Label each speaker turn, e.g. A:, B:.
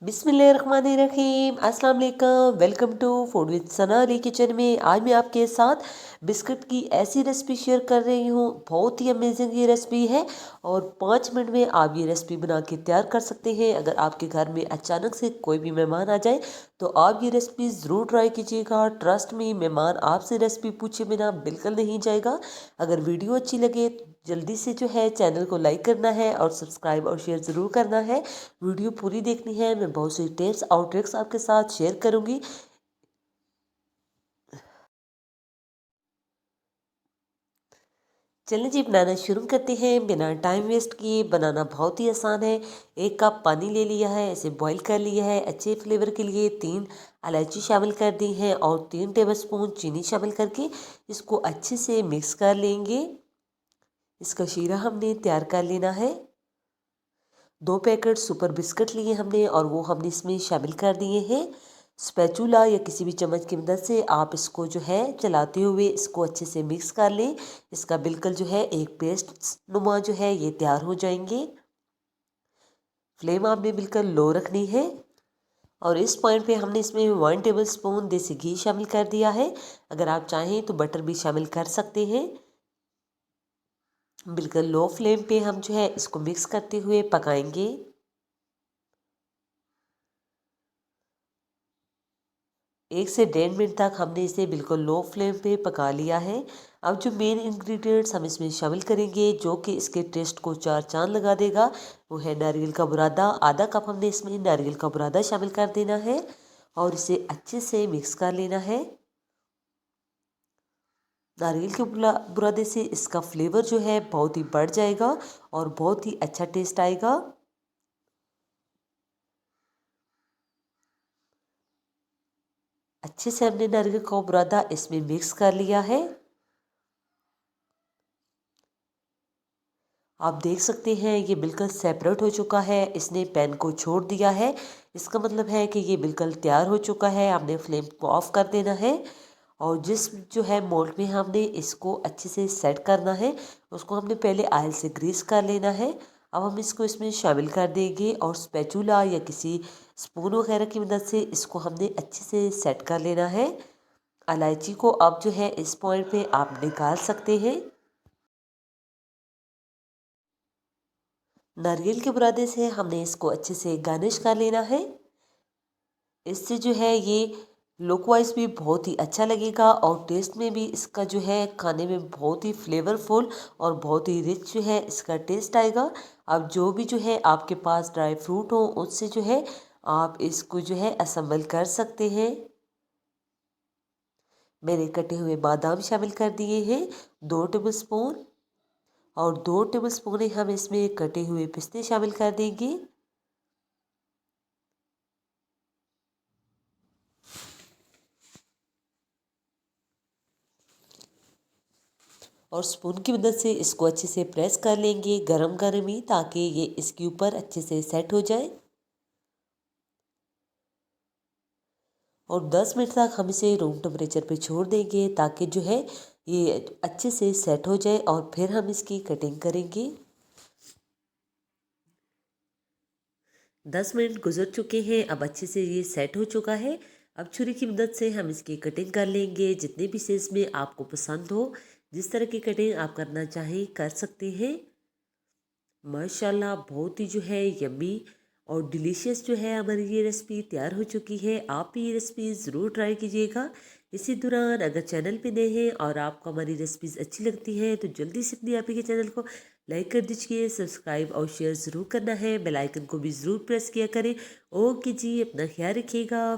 A: बिस्मिल्लाहिर्रहमानिर्रहीम अस्सलाम वालेकुम। Welcome to food with Sana Ali kitchen में। आज मैं आपके साथ बिस्किट की ऐसी रेसिपी शेयर कर रही हूँ। बहुत ही अमेजिंग ये रेसिपी है और 5 मिनट में आप ये रेसिपी बना के तैयार कर सकते हैं। अगर आपके घर में अचानक से कोई भी मेहमान आ जाए तो आप ये रेसिपी ज़रूर ट्राई कीजिएगा। ट्रस्ट में मेहमान आपसे रेसिपी पूछे बिना बिल्कुल नहीं जाएगा। अगर वीडियो अच्छी लगे तो जल्दी से जो है चैनल को लाइक करना है और सब्सक्राइब और शेयर ज़रूर करना है। वीडियो पूरी देखनी है। मैं बहुत सी टिप्स और ट्रिक्स आपके साथ शेयर करूंगी। चलिए जी बनाना शुरू करते हैं बिना टाइम वेस्ट किए। बनाना बहुत ही आसान है। 1 कप पानी ले लिया है, इसे बॉईल कर लिया है। अच्छे फ्लेवर के लिए 3 इलायची शामिल कर दी है और 3 टेबलस्पून चीनी शामिल करके इसको अच्छे से मिक्स कर लेंगे। इसका शीरा हमने तैयार कर लेना है। 2 पैकेट सुपर बिस्किट लिए हमने और वो हमने इसमें शामिल कर दिए हैं। स्पैचुला या किसी भी चम्मच की मदद से आप इसको जो है चलाते हुए इसको अच्छे से मिक्स कर लें। इसका बिल्कुल जो है एक पेस्ट नुमा जो है ये तैयार हो जाएंगे। फ्लेम आपने बिल्कुल लो रखनी है और इस पॉइंट पे हमने इसमें 1 टेबल स्पून देसी घी शामिल कर दिया है। अगर आप चाहें तो बटर भी शामिल कर सकते हैं। बिल्कुल लो फ्लेम पे हम जो है इसको मिक्स करते हुए पकाएंगे। 1 से 1.5 मिनट तक हमने इसे बिल्कुल लो फ्लेम पे पका लिया है। अब जो मेन इंग्रेडिएंट्स हम इसमें शामिल करेंगे जो कि इसके टेस्ट को चार चांद लगा देगा वो है नारियल का बुरादा। आधा कप हमने इसमें नारियल का बुरादा शामिल कर देना है और इसे अच्छे से मिक्स कर लेना है। नारियल के बुरादे से इसका फ्लेवर जो है बहुत ही बढ़ जाएगा और बहुत ही अच्छा टेस्ट आएगा। अच्छे से हमने नारियल का बुरादा इसमें मिक्स कर लिया है। आप देख सकते हैं ये बिल्कुल सेपरेट हो चुका है, इसने पैन को छोड़ दिया है। इसका मतलब है कि ये बिल्कुल तैयार हो चुका है। आपने फ्लेम को ऑफ कर देना है और जिस जो है मोल्ड में हमने इसको अच्छे से सेट करना है उसको हमने पहले ऑयल से ग्रीस कर लेना है। अब हम इसको इसमें शामिल कर देंगे और स्पैचुला या किसी स्पून वगैरह की मदद से इसको हमने अच्छे से सेट कर लेना है। इलायची को अब जो है इस पॉइंट पे आप निकाल सकते हैं। नारियल के बुरादे से हमने इसको अच्छे से गार्निश कर लेना है। इससे जो है ये लुक वाइज भी बहुत ही अच्छा लगेगा और टेस्ट में भी इसका जो है खाने में बहुत ही फ्लेवरफुल और बहुत ही रिच जो है इसका टेस्ट आएगा। अब जो भी जो है आपके पास ड्राई फ्रूट हो उससे जो है आप इसको जो है असेंबल कर सकते हैं। मैंने कटे हुए बादाम शामिल कर दिए हैं 2 टेबल स्पून और 2 टेबल स्पून हम इसमें कटे हुए पिस्ते शामिल कर देंगे। और स्पून की मदद से इसको अच्छे से प्रेस कर लेंगे गरम गरम ही, ताकि ये इसके ऊपर अच्छे से सेट हो जाए। और 10 मिनट तक हम इसे रूम टेम्परेचर पे छोड़ देंगे ताकि जो है ये अच्छे से सेट हो जाए और फिर हम इसकी कटिंग करेंगे। 10 मिनट गुजर चुके हैं। अब अच्छे से ये सेट हो चुका है। अब छुरी की मदद से हम इसकी कटिंग कर लेंगे जितने पीसेस में आपको पसंद हो। जिस तरह की कटिंग आप करना चाहें कर सकते हैं। माशाल्लाह बहुत ही जो है यम्मी और डिलीशियस जो है हमारी ये रेसिपी तैयार हो चुकी है। आप भी ये रेसिपी ज़रूर ट्राई कीजिएगा। इसी दौरान अगर चैनल पे नए हैं और आपको हमारी रेसिपीज़ अच्छी लगती हैं तो जल्दी से अपने आप ही के चैनल को लाइक कर दीजिए, सब्सक्राइब और शेयर ज़रूर करना है। बेल आइकन को भी ज़रूर प्रेस किया करें। ओके जी, अपना ख्याल रखिएगा।